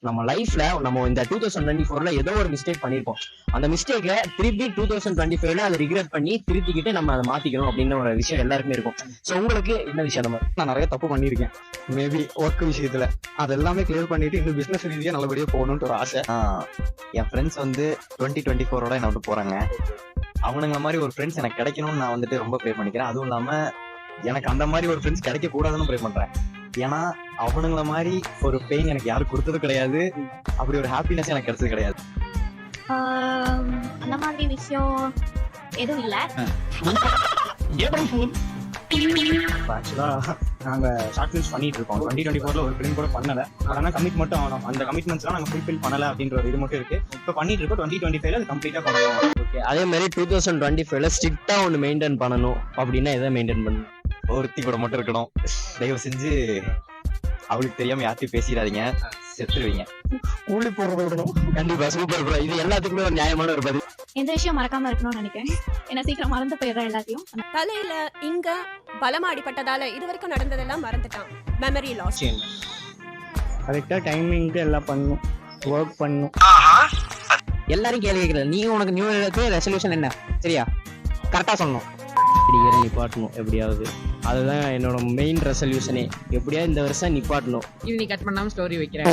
நம்ம லைஃப்ல நம்ம இந்த 2024ல ஏதோ ஒரு மிஸ்டேக் பண்ணிருப்போம். அந்த மிஸ்டேக்கை திருப்பி 2025ல அதை ரிக்ரெட் பண்ணி திருத்திக்கிட்டு நம்ம அதை மாத்திக்கணும் அப்படின்னு ஒரு விஷயம் எல்லாருக்குமே இருக்கும். சோ உங்களுக்கு என்ன விஷயம்? நம்ம நான் நிறைய தப்பு பண்ணியிருக்கேன். மேபி ஒர்க் விஷயத்துல அது எல்லாமே கிளியர் பண்ணிட்டு இந்த பிசினஸ் ரீதியா நல்லபடியா போகணும்னு ஒரு ஆசை. என் ஃப்ரெண்ட்ஸ் வந்து 2024ஓட என்ன விட்டு போறாங்க. அவனுங்கள மாதிரி ஒரு ஃப்ரெண்ட்ஸ் எனக்கு கிடைக்கணும்னு நான் வந்துட்டு ரொம்ப ப்ரே பண்ணிக்கிறேன். அதுவும் இல்லாம எனக்கு அந்த மாதிரி ஒரு ஃப்ரெண்ட்ஸ் கிடைக்க கூடாதுன்னு ப்ரே பண்றேன். ஏன்னா அவனுங்கள மாதிரி ஒரு பெயின் எனக்கு யாரும் கொடுத்தது கிடையாது. அப்படி ஒரு ஹாப்பினஸ் எனக்கு கிடைச்சது கிடையாது. அந்த மாதிரி விஷயம் எதுவும் இல்ல. ஆக்சுவலா நாங்க ஷார்ட் ஃபிலிம்ஸ் பண்ணிட்டு இருக்கோம். 2024ல ஒரு ஃபிலிம் கூட பண்ணல. ஆனா கமிட் மட்டும் ஆகணும். அந்த கமிட்மெண்ட்ஸ்லாம் நாங்க ஃபுல்ஃபில் பண்ணல அப்படின்ற ஒரு இது மட்டும் இருக்கு. இப்போ பண்ணிட்டு இருக்கோம். 2025ல அது கம்ப்ளீட்டா பண்ணணும். ஓகே, அதே மாதிரி 2025ல ஸ்ட்ரிக்டா ஒன்னு மெயின்டைன் பண்ணணும் அப்படின்னா எதை மெயின்டைன் பண்ணணும்? ஒருத்தி கூட மட்டும் இருக்கணும். தயவு செஞ்சு அவளுக்கு தெரியாம யார்ட்டையும் பேசிடாதீங்க, செத்துருவீங்க. கூலி போடுறத விடணும். கண்டிப்பா, சூப்பர் ப்ரோ. இது எல்லாத்துக்குமே ஒரு நியாயமான ஒரு பதில். எந்த விஷயம் மறக்காம இருக்கணும்னு நினைக்கிறேன். ஏன்னா சீக்கிரம் மறந்து போயிடுறேன் எல்லாத்தையும். தலையில இங்க பலமா அடிபட்டதால இது வரைக்கும் நடந்ததெல்லாம் மறந்துட்டான். Memory loss. கரெக்டா டைமிங்க்கு எல்லாம் பண்ணணும், ஒர்க் பண்ணணும். எல்லாரும் கேள்வி கேட்கறது, நீ உனக்கு நியூ இயருக்கு ரெசல்யூஷன் என்ன? சரியா, கரெக்டா சொல்லணும். இயரை நிப்பாட்டணும் எப்படியாவது. அதுதான் என்னோட மெயின் ரெசல்யூஷனே. எப்படியாவது இந்த வருஷம் நிப்பாட்டணும். இது நீ கட் பண்ணாம ஸ்டோரி வைக்கிறேன்.